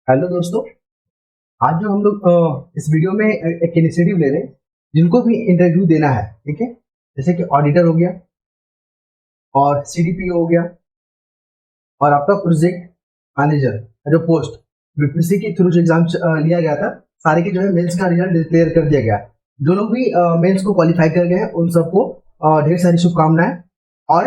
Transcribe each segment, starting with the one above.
Hello दोस्तों। आज जो हम लोग इस वीडियो में एक इनिशिएटिव ले रहे हैं जिनको भी इंटरव्यू देना है, ठीक है। जैसे कि ऑडिटर हो गया और सीडीपीओ हो गया और आपका प्रोजेक्ट मैनेजर जो पोस्ट बीपीसी के थ्रू जो एग्जाम लिया गया था, सारे के जो है मेंस का रिजल्ट डिक्लेयर कर दिया गया। जो लोग भी मेंस को क्वालिफाई कर गए हैं उन सबको ढेर सारी शुभकामनाएं। और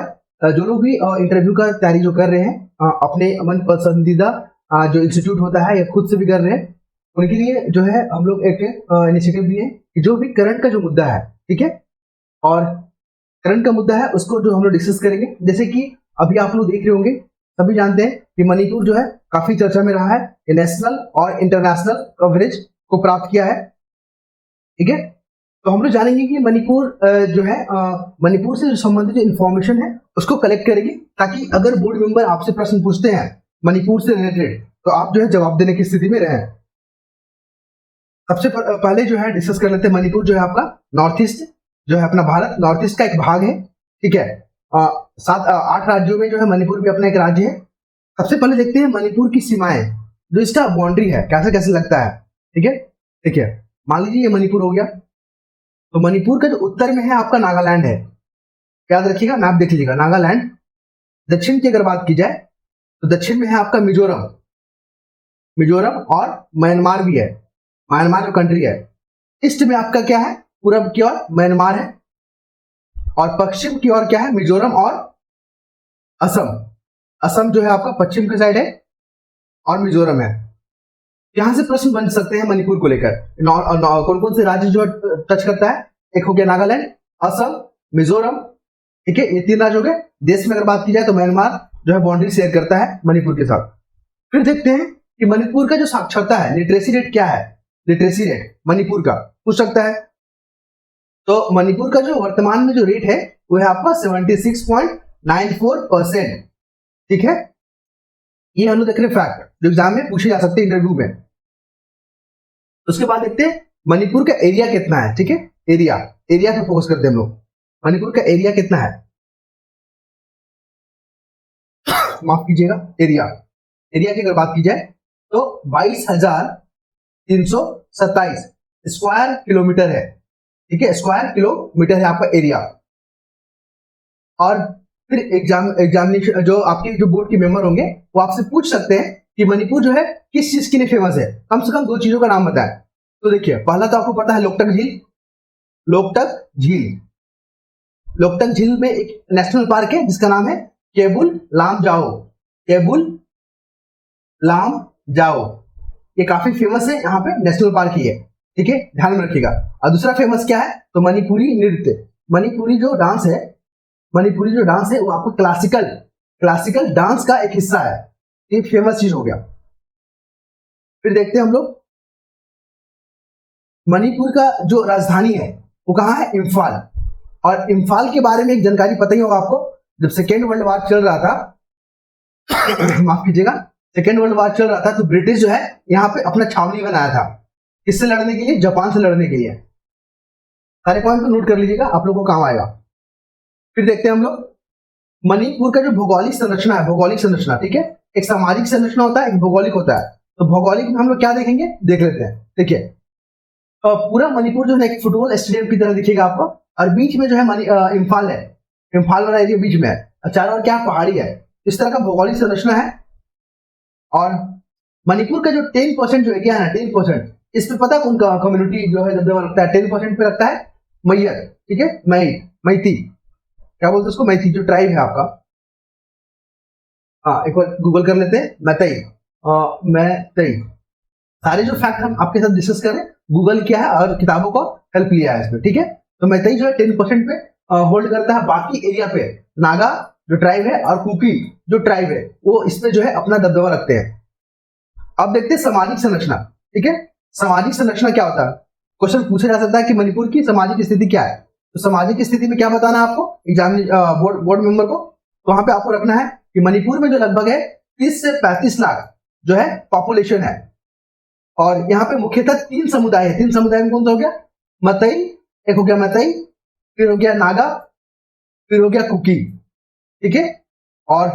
जो लोग भी इंटरव्यू का तैयारी जो कर रहे हैं अपने मन पसंदीदा जो इंस्टीट्यूट होता है या खुद से भी कर रहे हैं, उनके लिए जो है हम लोग एक इनिशिएटिव लिए कि जो भी करंट का जो मुद्दा है, ठीक है, और करंट का मुद्दा है उसको जो हम लोग डिस्कस करेंगे। जैसे कि अभी आप लोग देख रहे होंगे, सभी जानते हैं कि मणिपुर जो है काफी चर्चा में रहा है, नेशनल और इंटरनेशनल कवरेज को प्राप्त किया है, ठीक है। तो हम लोग जानेंगे कि मणिपुर जो है मणिपुर से संबंधित जो इन्फॉर्मेशन है उसको कलेक्ट करेंगे, ताकि अगर बोर्ड मेंबर आपसे प्रश्न पूछते हैं मणिपुर से रिलेटेड तो आप जो है जवाब देने की स्थिति में रहें। सबसे पहले जो है डिस्कस कर लेते हैं मणिपुर जो है आपका नॉर्थ ईस्ट जो है अपना भारत नॉर्थ ईस्ट का एक भाग है, ठीक है। 8 राज्यों में जो है मणिपुर भी अपना एक राज्य है। सबसे पहले देखते हैं मणिपुर की सीमाएं, जो इसका बाउंड्री है कैसे कैसे लगता है, ठीक है। ठीक है, मान लीजिए ये मणिपुर हो गया, तो मणिपुर का जो उत्तर में है आपका नागालैंड है, याद रखिएगा, मैप देख लीजिएगा नागालैंड। दक्षिण की अगर बात की जाए तो दक्षिण में है आपका मिजोरम, मिजोरम और म्यांमार भी है, म्यांमार जो कंट्री है। ईस्ट में आपका क्या है, पूरब की ओर म्यांमार है, और पश्चिम की ओर क्या है, मिजोरम और असम। असम जो है आपका पश्चिम के साइड है और मिजोरम है। यहां से प्रश्न बन सकते हैं मणिपुर को लेकर, कौन कौन से राज्य जो टच करता है, एक हो गया नागालैंड, असम, मिजोरम, ठीक है, ये 3 राज्य हो गए। देश में अगर बात की जाए तो म्यांमार जो है बाउंड्री शेयर करता है मणिपुर के साथ। फिर देखते हैं कि मणिपुर का जो साक्षरता है, लिटरेसी रेट क्या है, लिटरेसी रेट मणिपुर का पूछ सकता है। तो मणिपुर का जो वर्तमान में जो रेट है वो है आपका 76.94%, ठीक है। ये हम लोग देख रहे हैं फैक्ट जो एग्जाम में पूछे जा सकते हैं इंटरव्यू में। उसके बाद देखते हैं मणिपुर का एरिया कितना है, ठीक है। एरिया, एरिया पे फोकस करते हैं हम लोग। मणिपुर का एरिया कितना है, माफ कीजिएगा, एरिया, एरिया की अगर बात की जाए तो 22,327 स्क्वायर किलोमीटर है, ठीक है, स्क्वायर किलोमीटर है आपका एरिया। और फिर एग्जामिनेशन जो आपके जो बोर्ड के मेंबर होंगे वो आपसे पूछ सकते हैं कि मणिपुर जो है किस चीज के लिए फेमस है, कम से कम 2 चीजों का नाम बताएं। तो देखिए, पहला तो आपको पता है लोकटक झील, लोकटक झील। लोकटक झील में एक नेशनल पार्क है जिसका नाम है केबुल लामजाओ, केबुल लामजाओ। ये काफी फेमस है, यहाँ पे नेशनल पार्क ही है, ठीक है, ध्यान में रखिएगा। और दूसरा फेमस क्या है, तो मणिपुरी नृत्य, मणिपुरी जो डांस है, मणिपुरी जो डांस है वो आपको क्लासिकल डांस का एक हिस्सा है, ये फेमस चीज हो गया। फिर देखते हैं हम लोग मणिपुर का जो राजधानी है वो कहाँ है, इम्फाल। और इम्फाल के बारे में एक जानकारी पता ही होगा आपको, जब सेकेंड वर्ल्ड वॉर चल रहा था माफ कीजिएगा, सेकेंड वर्ल्ड वॉर चल रहा था तो ब्रिटिश जो है यहाँ पे अपना छावनी बनाया था, किससे लड़ने के लिए, जापान से लड़ने के लिए। सारे पॉइंट को नोट कर लीजिएगा, आप लोगों को काम आएगा। फिर देखते हैं हम लोग मणिपुर का जो भौगोलिक संरचना है, भौगोलिक संरचना, ठीक है, एक सामाजिक संरचना होता है, एक भौगोलिक होता है। तो भौगोलिक में हम लोग क्या देखेंगे, देख लेते हैं। देखिए, पूरा मणिपुर जो है एक फुटबॉल स्टेडियम की तरह दिखेगा आपको, और बीच में जो है इम्फाल है, इम्फाल वाला एरिया बीच में है, और चारों ओर क्या पहाड़ी है। इस तरह का भौगोलिक संरचना है। और मणिपुर का जो 10% जो एरिया है ना, 10%, इस पे पता कौन का कम्युनिटी जो है जब रखता है, 10% पे रखता है मैयर, ठीक है, मैती, क्या बोलते हैं उसको, मैती जो ट्राइब है आपका। हाँ, एक बार गूगल कर लेते हैं, मैतई, मैतई। सारे जो फैक्ट हम आपके साथ डिस्कस करें, गूगल किया है और किताबों को हेल्प लिया है इसमें, ठीक है। तो मैतई जो है 10% पे होल्ड करता है, बाकी एरिया पे नागा जो ट्राइब है और कुकी जो ट्राइब है वो इसमें जो है अपना दबदबा रखते हैं। अब देखते हैं सामाजिक संरचना, ठीक है। सामाजिक संरचना क्या होता है, क्वेश्चन पूछा जा सकता है कि मणिपुर की सामाजिक स्थिति क्या है। तो सामाजिक स्थिति में क्या बताना है आपको एग्जाम बोर्ड मेंबर को, तो वहां पे आपको रखना है कि मणिपुर में जो लगभग है 30 से 35 लाख जो है पॉपुलेशन है। और यहाँ पे मुख्यतः 3 समुदाय है। 3 समुदाय में कौन सा हो गया, मतई, एक हो गया मतई, फिर हो गया नागा, फिर हो गया कुकी, ठीक है। और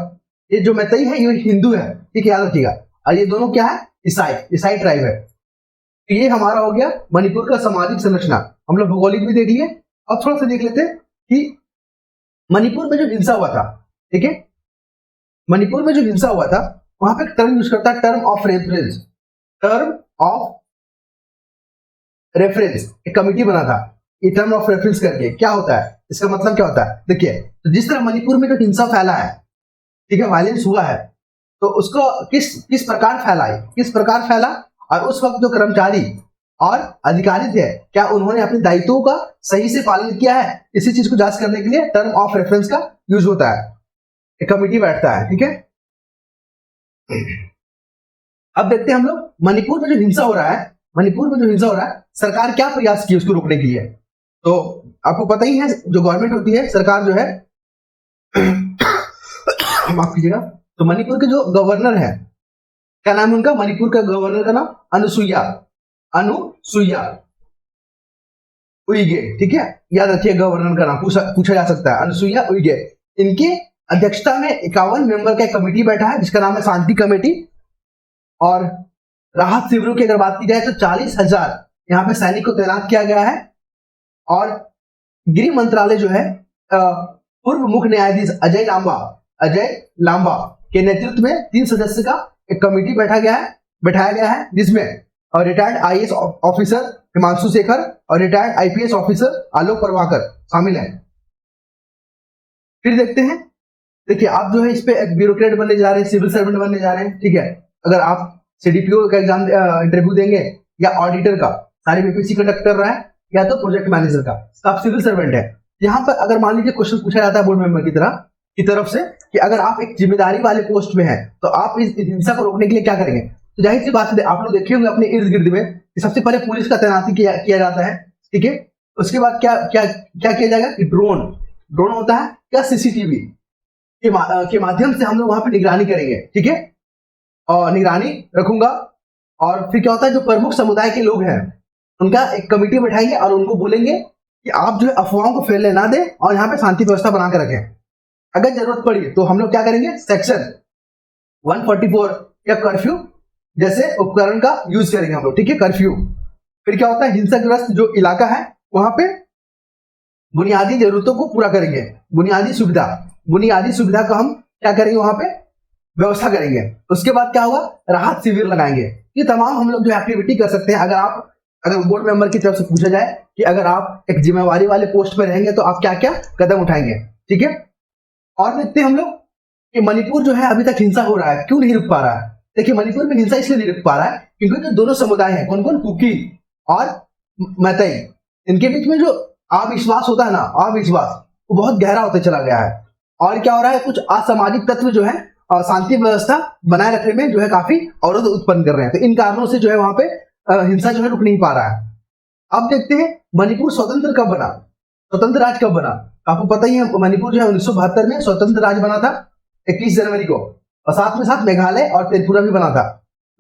ये जो मैतई है ये हिंदू है, ठीक है, याद रखिएगा। और ये दोनों क्या है, ईसाई ट्राइब है। तो ये हमारा हो गया मणिपुर का सामाजिक संरचना। हम लोग भौगोलिक भी देख लिए। अब थोड़ा सा देख लेते हैं कि मणिपुर में जो हिंसा हुआ था, ठीक है, मणिपुर में जो हिंसा हुआ था वहां पे टर्म यूज करता है, term of reference. Term of reference एक कमिटी बना था, ये टर्म ऑफ रेफरेंस करके क्या होता है, इसका मतलब क्या होता है। देखिए, तो जिस तरह मणिपुर में जो हिंसा फैला है, ठीक है, वायलेंस हुआ है, तो उसको किस प्रकार फैला, और उस वक्त जो कर्मचारी और अधिकारी थे, क्या उन्होंने अपने दायित्वों का सही से पालन किया है, इसी चीज को जांच करने के लिए टर्म ऑफ रेफरेंस का यूज होता है। एक कमिटी बैठता है, ठीक है। अब देखते हैं हम लोग मणिपुर में जो हिंसा हो रहा है, सरकार क्या प्रयास की उसको रोकने के लिए। तो आपको पता ही है, जो गवर्नमेंट होती है, सरकार जो है माफ कीजिएगा, तो मणिपुर के जो गवर्नर है, क्या नाम है उनका, मणिपुर का गवर्नर का नाम अनुसुईया उइगे, ठीक है, याद रखिए गवर्नर का नाम पूछा जा सकता है, अनुसुईया उइगे। इनके अध्यक्षता में 51 मेंबर का एक कमेटी बैठा है जिसका नाम है शांति कमेटी। और राहत शिविरों की अगर बात की जाए तो 40,000 यहाँ पे सैनिक को तैनात किया गया है। और गृह मंत्रालय जो है, पूर्व मुख्य न्यायाधीश अजय लांबा के नेतृत्व में 3 सदस्य का एक कमेटी बैठाया गया है जिसमें retired IAS officer Himanshu Shekhar और रिटायर्ड आईपीएस ऑफिसर आलोक प्रभाकर शामिल हैं। फिर देखते हैं, देखिए आप जो है इस पे एक ब्यूरोक्रेट बनने जा रहे हैं, सिविल सर्वेंट बनने जा रहे हैं, ठीक है। अगर आप सीडीपीओ का एग्जाम इंटरव्यू देंगे या ऑडिटर का, सारे बीपीसी कंडक्ट कर रहा है, या तो प्रोजेक्ट मैनेजर का, तो आप सिविल सर्वेंट है। यहाँ पर अगर मान लीजिए क्वेश्चन पूछा जाता है बोर्ड मेंबर की तरफ से कि अगर आप एक जिम्मेदारी वाले पोस्ट में हैं तो आप इस हिंसा को रोकने के लिए क्या करेंगे। तो जाहिर सी बात है, आप लोग देखे होंगे अपने इर्द गिर्द में कि सबसे पहले पुलिस का तैनाती किया जाता है, ठीक है। उसके बाद क्या किया जाएगा कि ड्रोन होता है, क्या सीसीटीवी के माध्यम से हम लोग वहां पर निगरानी करेंगे, ठीक है, और निगरानी रखूंगा। और फिर क्या होता है, जो प्रमुख समुदाय के लोग हैं उनका एक कमेटी बैठाएंगे और उनको बोलेंगे कि आप जो है अफवाहों को फैलने ना दें और यहाँ पे शांति व्यवस्था बना के रखें। अगर जरूरत पड़ी तो हम लोग क्या करेंगे, सेक्शन 144 या कर्फ्यू जैसे उपकरण का यूज करेंगे हम लोग, ठीक है, कर्फ्यू। फिर क्या होता है, हिंसाग्रस्त जो इलाका है वहां पे बुनियादी जरूरतों को पूरा करेंगे, बुनियादी सुविधा का हम क्या करेंगे, वहां पे व्यवस्था करेंगे। उसके बाद क्या होगा, राहत शिविर लगाएंगे। ये तमाम हम लोग जो एक्टिविटी कर सकते हैं। अगर बोर्ड मेंबर की तरफ से पूछा जाए कि अगर आप एक जिम्मेवारी वाले पोस्ट पर रहेंगे तो आप क्या क्या कदम उठाएंगे, ठीक है। और देखते हैं हम लोग कि मणिपुर जो है अभी तक हिंसा हो रहा है, क्यों नहीं रुक पा रहा है। देखिए, मणिपुर में हिंसा इसलिए नहीं रुक पा रहा है क्योंकि जो दोनों समुदाय हैं, कौन कौन, कुकी और मैतेई, इनके बीच में जो अविश्वास होता है ना, अविश्वास वो बहुत गहरा होता चला गया है। और क्या हो रहा है, कुछ असामाजिक तत्व जो है शांति व्यवस्था बनाए रखने में जो है काफी अवरोध उत्पन्न कर रहे हैं। तो इन कारणों से जो है वहां पे हिंसा जो है रुक नहीं पा रहा है। अब देखते हैं मणिपुर स्वतंत्र कब बना, स्वतंत्र राज्य कब बना। आपको पता ही है, मणिपुर जो है 1972 में स्वतंत्र राज्य बना था 21 जनवरी को। और साथ मेघालय और त्रिपुरा भी बना था,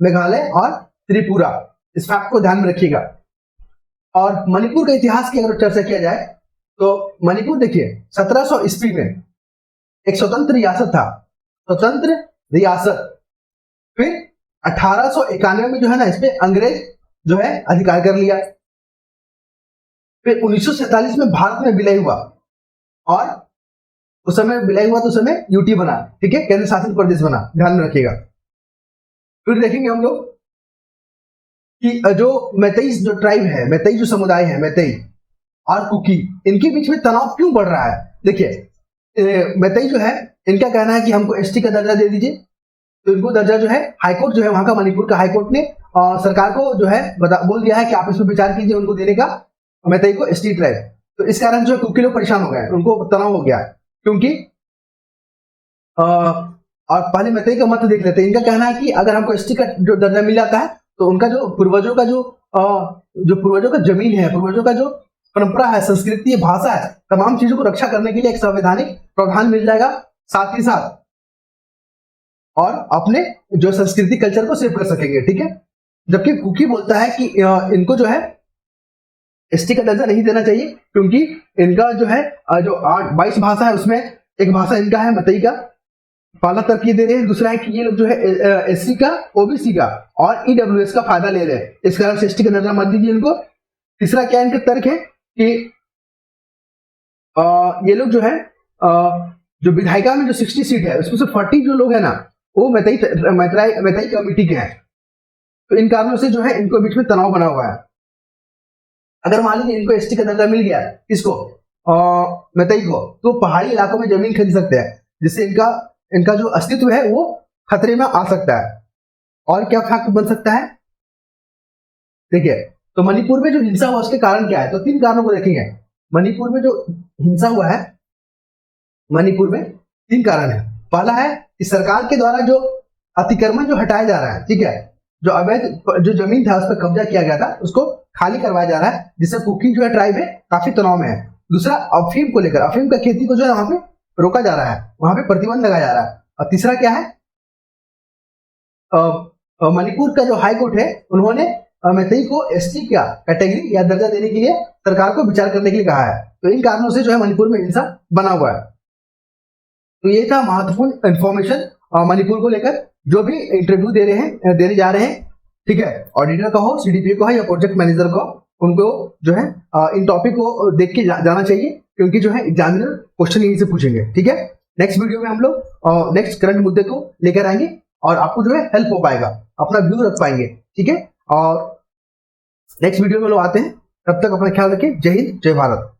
मेघालय और त्रिपुरा, इस फैक्ट को ध्यान में रखिएगा। और मणिपुर के इतिहास की अगर चर्चा किया जाए तो मणिपुर देखिए 1700 ईस्वी में एक स्वतंत्र रियासत था, स्वतंत्र रियासत। फिर 1891 में जो है ना, इस पे अंग्रेज जो है अधिकार कर लिया। फिर 1947 में भारत में विलय हुआ और उस समय विलय हुआ तो उस समय यूटी बना, ठीक है, केंद्र शासित प्रदेश बना, ध्यान में रखिएगा। फिर देखेंगे हम लोग कि जो मैतेई जो ट्राइब है, मैतेई जो समुदाय है, मैतेई और कुकी, इनके बीच में तनाव क्यों बढ़ रहा है। देखिए, मैतेई जो है, इनका कहना है कि हमको एसटी का दर्जा दे दीजिए। तो इनको दर्जा जो है, हाईकोर्ट जो है वहां का, मणिपुर का हाईकोर्ट ने सरकार को जो है बोल दिया है कि आप इसमें विचार कीजिए उनको देने का, मैतेई को एसटी ट्राइब। तो इस कारण जो है कुकी लोग परेशान हो गए, उनको तनाव हो गया है, क्योंकि और पहले मैतेई का मत देख लेते हैं। इनका कहना है कि अगर हमको एसटी का जो दर्जा मिल जाता है तो उनका जो पूर्वजों का जमीन है, पूर्वजों का जो परंपरा है, संस्कृति है, भाषा है, तमाम चीजों को रक्षा करने के लिए एक संवैधानिक प्रावधान मिल जाएगा, साथ ही साथ और अपने जो संस्कृति कल्चर को सेव कर सकेंगे, ठीक है। जबकि कुकी बोलता है कि इनको जो है एसटी का दर्जा नहीं देना चाहिए, क्योंकि इनका जो है जो 22 भाषा है उसमें एक भाषा इनका है मैतेई का, पहला तर्क ये दे रहे हैं, दूसरा है कि ये लोग जो है एससी का, ओबीसी का और ईडब्ल्यूएस का फायदा ले रहे हैं, इस कारण से एसटी का दर्जा मत दीजिए इनको। तीसरा क्या इनका तर्क है कि ये लोग जो है जो विधायिका में जो 60 सीट है उसमें से 40 जो लोग है ना वो मैतई कमेटी के हैं, तो इन कारणों से जो है इनको बीच में तनाव बना हुआ है। अगर मान लीजिए इनको एसटी का दर्जा मिल गया, इसको मैतई को, तो पहाड़ी इलाकों में जमीन खरीद सकते हैं, जिससे इनका जो अस्तित्व है वो खतरे में आ सकता है। और क्या फैक्ट बन सकता है, देखिए, तो मणिपुर में जो हिंसा हुआ उसके कारण क्या है, तो 3 कारणों को देखेंगे। मणिपुर में जो हिंसा हुआ है, मणिपुर में 3 कारण है। पहला है कि सरकार के द्वारा जो अतिक्रमण जो हटाया जा रहा है, ठीक है, जो अवैध जो जमीन था उस पर कब्जा किया गया था उसको खाली करवाया जा रहा है, जिससे कुकी जो है ट्राइब है काफी तनाव में है। दूसरा, अफीम को लेकर, अफीम का खेती को जो है वहां पे रोका जा रहा है, वहां पे प्रतिबंध लगाया जा रहा है। और तीसरा क्या है, मणिपुर का जो हाई कोर्ट है उन्होंने मैतई को एसटी का कैटेगरी या दर्जा देने के लिए सरकार को विचार करने के लिए कहा है। तो इन कारणों से जो है मणिपुर में हिंसा बना हुआ है। तो ये था महत्वपूर्ण इंफॉर्मेशन मणिपुर को लेकर। जो भी इंटरव्यू देने जा रहे हैं, ठीक है, ऑडिटर का हो, सीडीपीओ का हो या प्रोजेक्ट मैनेजर का हो, उनको जो है इन टॉपिक को देख के जाना चाहिए, क्योंकि जो है एग्जामिनर क्वेश्चन यहीं से पूछेंगे। ठीक है, नेक्स्ट वीडियो में हम लोग नेक्स्ट करंट मुद्दे को लेकर आएंगे और आपको जो है हेल्प हो पाएगा, अपना व्यू रख पाएंगे। ठीक है, और नेक्स्ट वीडियो में लोग आते हैं, तब तक अपना ख्याल रखिए। जय हिंद, जय भारत।